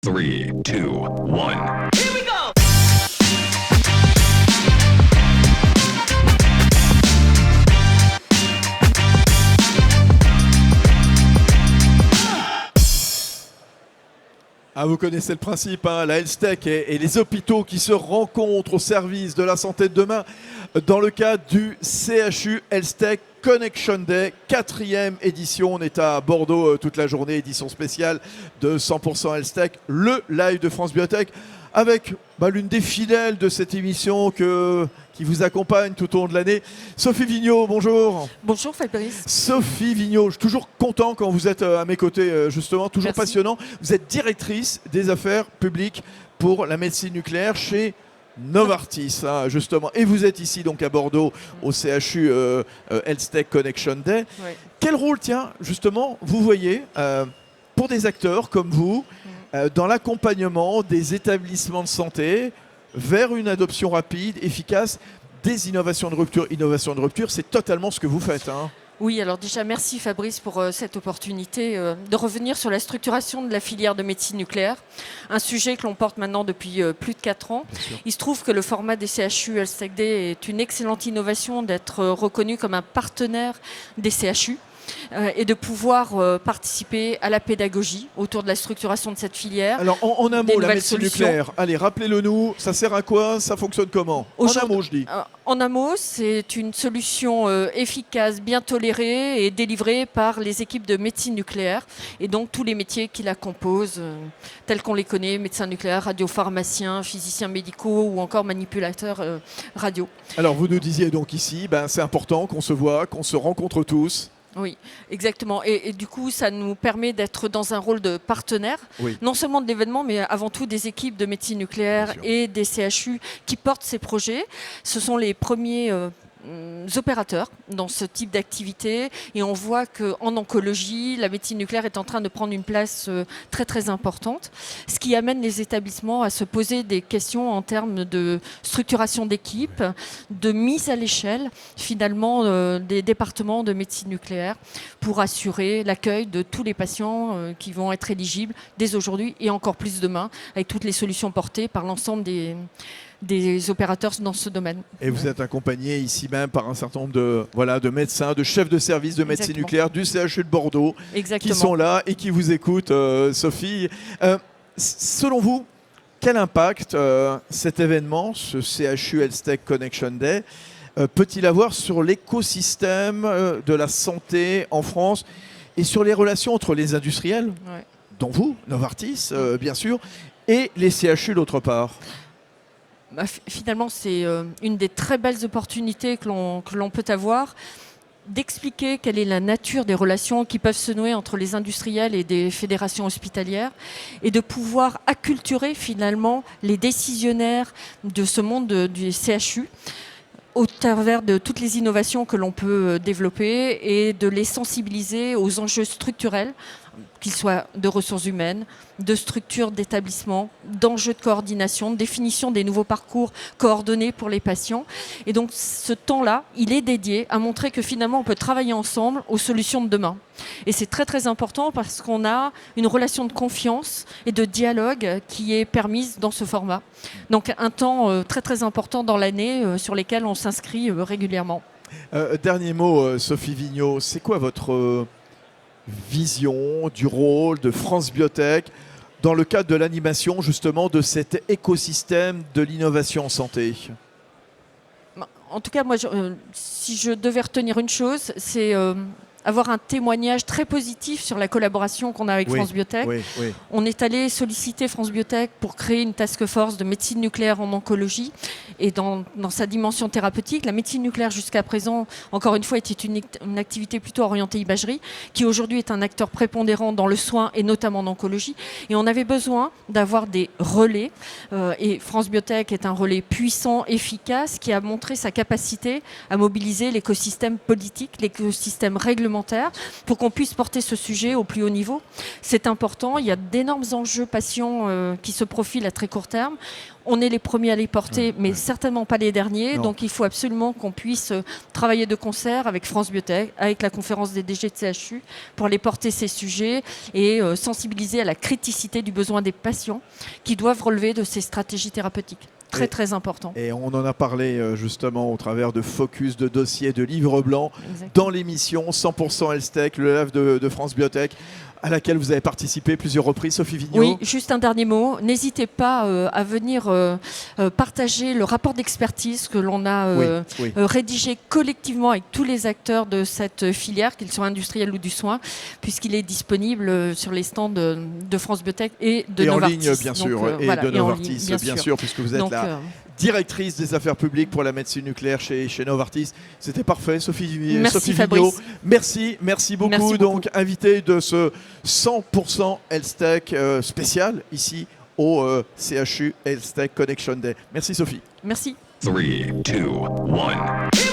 3, 2, 1. Here we go! Ah, vous connaissez le principe, hein, la Health Tech et les hôpitaux qui se rencontrent au service de la santé de demain dans le cadre du CHU Health Tech Connection Day, 4e édition. On est à Bordeaux toute la journée, édition spéciale de 100% Health Tech, le live de France Biotech, avec l'une des fidèles de cette émission qui vous accompagne tout au long de l'année. Sophie Vignot, bonjour. Bonjour Fabrice. Sophie Vignot, je suis toujours content quand vous êtes à mes côtés, justement, toujours Merci. passionnant. Vous êtes directrice des affaires publiques pour la médecine nucléaire chez Novartis, hein, justement. Et vous êtes ici donc à Bordeaux au CHU Health Tech Connection Day. Ouais. Quel rôle, tiens, justement, vous voyez pour des acteurs comme vous dans l'accompagnement des établissements de santé vers une adoption rapide, efficace des innovations de rupture. Innovation de rupture, c'est totalement ce que vous faites, hein. Oui, alors déjà merci Fabrice pour cette opportunité de revenir sur la structuration de la filière de médecine nucléaire, un sujet que l'on porte maintenant depuis plus de 4 ans. Il se trouve que le format des CHU Health Tech Day est une excellente innovation d'être reconnu comme un partenaire des CHU. Et de pouvoir participer à la pédagogie autour de la structuration de cette filière. Alors, en un Des mot, la nouvelles médecine solutions. nucléaire, allez, rappelez-le nous, ça sert à quoi, ça fonctionne comment? En un mot, je dis. En un mot, c'est une solution efficace, bien tolérée et délivrée par les équipes de médecine nucléaire et donc tous les métiers qui la composent, tels qu'on les connaît, médecins nucléaires, radiopharmaciens, physiciens médicaux ou encore manipulateurs radio. Alors, vous nous disiez donc ici, c'est important qu'on se voit, qu'on se rencontre tous. Oui, exactement. Et du coup, ça nous permet d'être dans un rôle de partenaire, Oui. non seulement de l'événement, mais avant tout des équipes de médecine nucléaire Bien sûr. et des CHU qui portent ces projets. Ce sont les premiers opérateurs dans ce type d'activité et on voit qu'en oncologie, la médecine nucléaire est en train de prendre une place très très importante, ce qui amène les établissements à se poser des questions en termes de structuration d'équipe, de mise à l'échelle finalement des départements de médecine nucléaire pour assurer l'accueil de tous les patients qui vont être éligibles dès aujourd'hui et encore plus demain avec toutes les solutions portées par l'ensemble des opérateurs dans ce domaine. Et vous êtes accompagné ici même par un certain nombre de médecins, de chefs de service de médecine Exactement. nucléaire du CHU de Bordeaux Exactement. qui sont là et qui vous écoutent, Sophie. Selon vous, quel impact cet événement, ce CHU Health Tech Connection Day, peut-il avoir sur l'écosystème de la santé en France et sur les relations entre les industriels, Ouais. dont vous, Novartis, bien sûr, et les CHU d'autre part? Finalement, c'est une des très belles opportunités que l'on peut avoir d'expliquer quelle est la nature des relations qui peuvent se nouer entre les industriels et des fédérations hospitalières et de pouvoir acculturer finalement les décisionnaires de ce monde du CHU au travers de toutes les innovations que l'on peut développer et de les sensibiliser aux enjeux structurels, qu'ils soient de ressources humaines, de structures d'établissement, d'enjeux de coordination, de définition des nouveaux parcours coordonnés pour les patients. Et donc ce temps-là, il est dédié à montrer que finalement on peut travailler ensemble aux solutions de demain. Et c'est très très important parce qu'on a une relation de confiance et de dialogue qui est permise dans ce format. Donc un temps très très important dans l'année sur lesquels on s'inscrit régulièrement. Dernier mot, Sophie Vignot, c'est quoi votre vision du rôle de France Biotech dans le cadre de l'animation justement de cet écosystème de l'innovation en santé? En tout cas, moi, si je devais retenir une chose, c'est avoir un témoignage très positif sur la collaboration qu'on a avec France Biotech. Oui, oui. On est allé solliciter France Biotech pour créer une task force de médecine nucléaire en oncologie et dans sa dimension thérapeutique. La médecine nucléaire jusqu'à présent, encore une fois, était une activité plutôt orientée imagerie qui aujourd'hui est un acteur prépondérant dans le soin et notamment en oncologie. Et on avait besoin d'avoir des relais et France Biotech est un relais puissant, efficace qui a montré sa capacité à mobiliser l'écosystème politique, l'écosystème réglementaire supplémentaires pour qu'on puisse porter ce sujet au plus haut niveau. C'est important, il y a d'énormes enjeux patients qui se profilent à très court terme. On est les premiers à les porter, mais certainement pas les derniers. Non. Donc il faut absolument qu'on puisse travailler de concert avec France Biotech, avec la conférence des DG de CHU, pour aller porter ces sujets et sensibiliser à la criticité du besoin des patients qui doivent relever de ces stratégies thérapeutiques. Très, très important. Et on en a parlé justement au travers de focus, de dossiers, de livres blancs, Exactement. dans l'émission 100% Health Tech, le live de France Biotech, à laquelle vous avez participé plusieurs reprises, Sophie Vignot. Oui, juste un dernier mot. N'hésitez pas à venir partager le rapport d'expertise que l'on a rédigé collectivement avec tous les acteurs de cette filière, qu'ils soient industriels ou du soin, puisqu'il est disponible sur les stands de France Biotech et de Novartis. En ligne, bien sûr, et de Novartis, bien sûr, puisque vous êtes Donc, la directrice des affaires publiques pour la médecine nucléaire chez Novartis. C'était parfait, Sophie Vignot. Fabrice. Merci beaucoup. Donc, invité de ce 100% Health Tech spécial ici au CHU Health Tech Connection Day. Merci Sophie. Merci. 3, 2, 1.